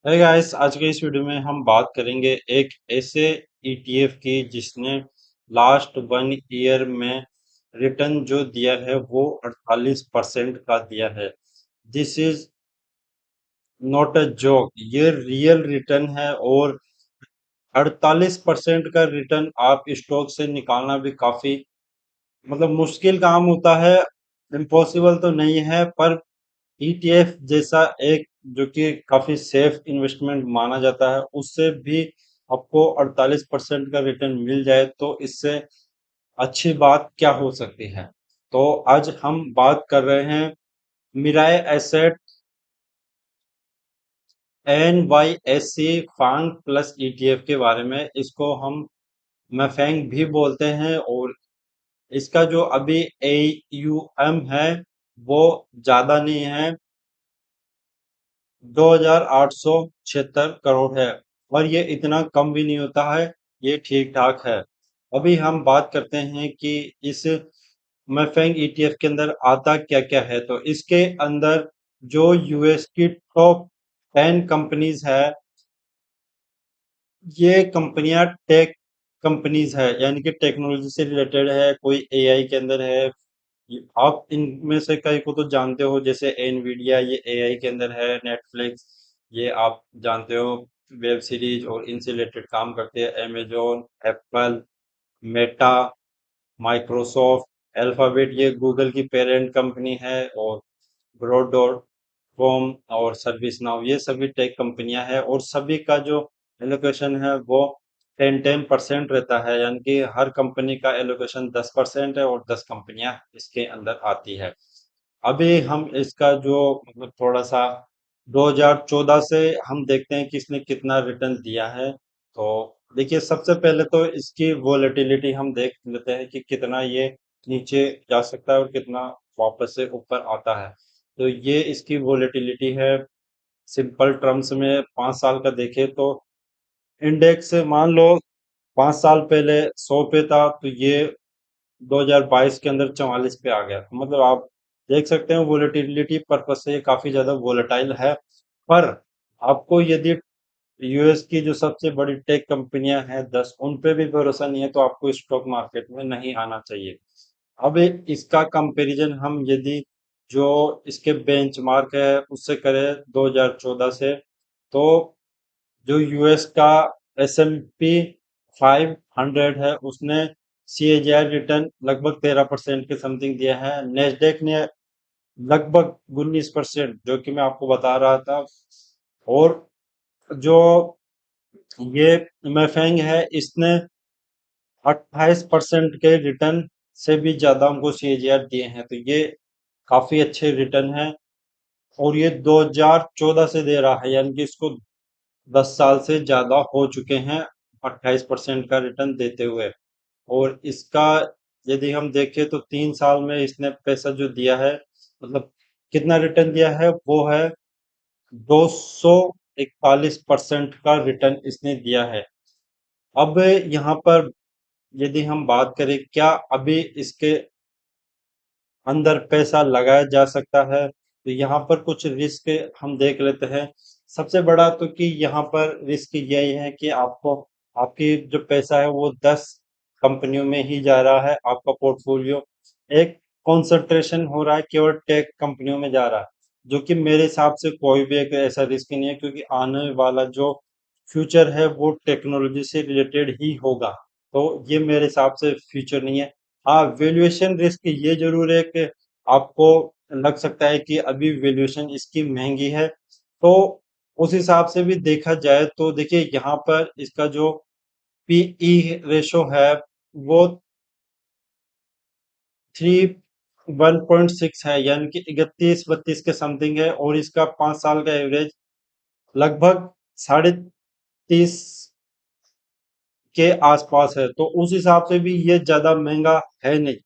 है गाइस, आज के इस वीडियो में हम बात करेंगे एक ऐसे ईटीएफ की जिसने लास्ट 1 ईयर में रिटर्न जो दिया है वो 48% का दिया है। This is not a joke, ये रियल रिटर्न है। और 48% का रिटर्न आप स्टॉक से निकालना भी काफी मुश्किल काम होता है। इम्पॉसिबल तो नहीं है, पर ईटीएफ जैसा एक जो कि काफी सेफ इन्वेस्टमेंट माना जाता है, उससे भी आपको 48% का रिटर्न मिल जाए तो इससे अच्छी बात क्या हो सकती है। तो आज हम बात कर रहे हैं मिराय एसेट NYSE फांग प्लस ईटीएफ के बारे में। इसको हम मैफेंग भी बोलते हैं, और इसका जो अभी AUM है वो ज्यादा नहीं है, 2,876 करोड़ है। और ये इतना कम भी नहीं होता है, ये ठीक ठाक है। अभी हम बात करते हैं कि इस मैफेंग ईटीएफ के अंदर आता क्या क्या है। तो इसके अंदर जो यूएस की टॉप 10 कंपनीज है, ये कंपनियां टेक कंपनीज है, यानी कि टेक्नोलॉजी से रिलेटेड है। कोई एआई के अंदर है। आप इनमें से कई को तो जानते हो, जैसे एनवीडिया, ये एआई के अंदर है। नेटफ्लिक्स, ये आप जानते हो, वेब सीरीज और इनसे रिलेटेड काम करते हैं। Amazon, Apple, Meta, Microsoft, alphabet, ये गूगल की पेरेंट कंपनी है। और ब्रॉड डॉट कॉम और सर्विस नाउ, ये सभी टेक कंपनियां हैं। और सभी का जो एलोकेशन है वो 10-10% रहता है, यानी कि हर कंपनी का एलोकेशन 10% है और 10 कंपनियां इसके अंदर आती है। अभी हम इसका जो थोड़ा सा 2014 से हम देखते हैं कि इसने कितना रिटर्न दिया है। तो देखिए, सबसे पहले तो इसकी वोलेटिलिटी हम देख लेते हैं कि कितना ये नीचे जा सकता है और कितना वापस से ऊपर आता है। तो ये इसकी वोलेटिलिटी है। सिंपल टर्म्स में 5 साल का देखें तो इंडेक्स मान लो 5 साल पहले 100 पे था, तो ये 2022 के अंदर 44 पे आ गया। तो आप देख सकते हैं वोलेटिलिटी पर्पस से ये काफी ज्यादा वोलेटाइल है। पर आपको यदि यूएस की जो सबसे बड़ी टेक कंपनियां हैं 10, उन पे भी भरोसा नहीं है, तो आपको स्टॉक मार्केट में नहीं आना चाहिए। अब इसका कंपैरिजन हम यदि जो इसके बेंचमार्क है उससे करें 2014 से, तो जो यूएस का S&P 500 है उसने CAGR रिटर्न लगभग 13% के समथिंग दिया है। नेस्डेक ने लगभग 19%, जो कि मैं आपको बता रहा था। और जो ये मैफेंग है, इसने 28% के रिटर्न से भी ज्यादा हमको CAGR दिए हैं। तो ये काफी अच्छे रिटर्न है। और ये 2014 से दे रहा है, यानी कि इसको 10 साल से ज्यादा हो चुके हैं 28% का रिटर्न देते हुए। और इसका यदि हम देखें तो 3 साल में इसने पैसा जो दिया है, कितना रिटर्न दिया है, वो है 241% का रिटर्न इसने दिया है। अब यहाँ पर यदि हम बात करें क्या अभी इसके अंदर पैसा लगाया जा सकता है, तो यहाँ पर कुछ रिस्क हम देख लेते हैं। सबसे बड़ा तो कि यहाँ पर रिस्क यही है कि आपको आपकी जो पैसा है वो 10 कंपनियों में ही जा रहा है। आपका पोर्टफोलियो एक कंसंट्रेशन हो रहा है, केवल टेक कंपनियों में जा रहा है, जो कि मेरे हिसाब से कोई भी एक ऐसा रिस्क नहीं है, क्योंकि आने वाला जो फ्यूचर है वो टेक्नोलॉजी से रिलेटेड ही होगा। तो ये मेरे हिसाब से फ्यूचर नहीं है। हाँ, वैल्यूएशन रिस्क ये जरूर है कि आपको लग सकता है कि अभी वैल्यूएशन इसकी महंगी है। तो उस हिसाब से भी देखा जाए तो देखिए, यहाँ पर इसका जो पीई रेशो है वो 1.6 है, यानी कि 31-32 के समथिंग है। और इसका 5 साल का एवरेज लगभग 30.5 के आसपास है। तो उस हिसाब से भी ये ज्यादा महंगा है नहीं।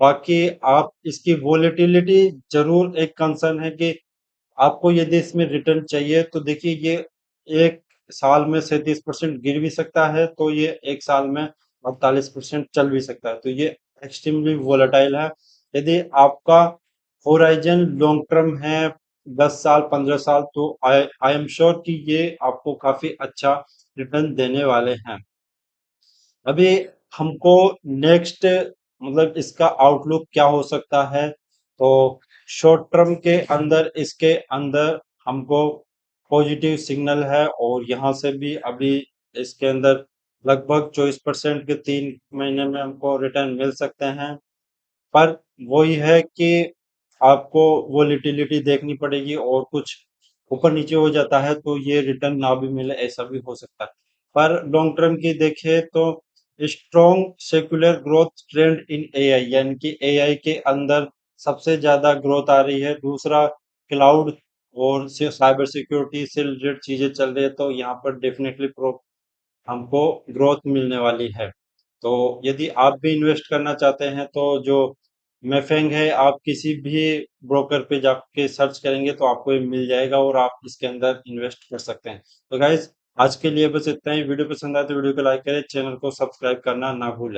बाकी आप इसकी वोलेटिलिटी जरूर एक कंसर्न है कि आपको यदि इसमें रिटर्न चाहिए, तो देखिए ये एक साल में 37% गिर भी सकता है, तो ये एक साल में 48% चल भी सकता है। तो ये एक्सट्रीमली वोलेटाइल है। यदि आपका होराइजन लॉन्ग टर्म है, 10 साल 15 साल, तो आई आई एम श्योर कि ये आपको काफी अच्छा रिटर्न देने वाले हैं। अभी हमको नेक्स्ट मतलब इसका आउटलुक क्या हो सकता है, तो शॉर्ट टर्म के अंदर इसके अंदर हमको पॉजिटिव सिग्नल है, और यहाँ से भी अभी इसके अंदर लगभग 24% के 3 महीने में हमको रिटर्न मिल सकते हैं। पर वही है कि आपको वोलेटिलिटी देखनी पड़ेगी, और कुछ ऊपर नीचे हो जाता है तो ये रिटर्न ना भी मिले, ऐसा भी हो सकता है। पर लॉन्ग टर्म की देखें तो स्ट्रॉन्ग सेक्युलर ग्रोथ ट्रेंड इन एआई, यानी कि एआई के अंदर सबसे ज्यादा ग्रोथ आ रही है। दूसरा, क्लाउड और साइबर सिक्योरिटी से रिलेटेड चीजें चल रही है, तो यहाँ पर डेफिनेटली हमको ग्रोथ मिलने वाली है। तो यदि आप भी इन्वेस्ट करना चाहते हैं तो जो मैफेंग है, आप किसी भी ब्रोकर पे जाके सर्च करेंगे तो आपको ये मिल जाएगा, और आप इसके अंदर इन्वेस्ट कर सकते हैं। तो गाइज, आज के लिए बस इतना ही। वीडियो पसंद आए तो वीडियो को लाइक करें, चैनल को सब्सक्राइब करना ना भूलें।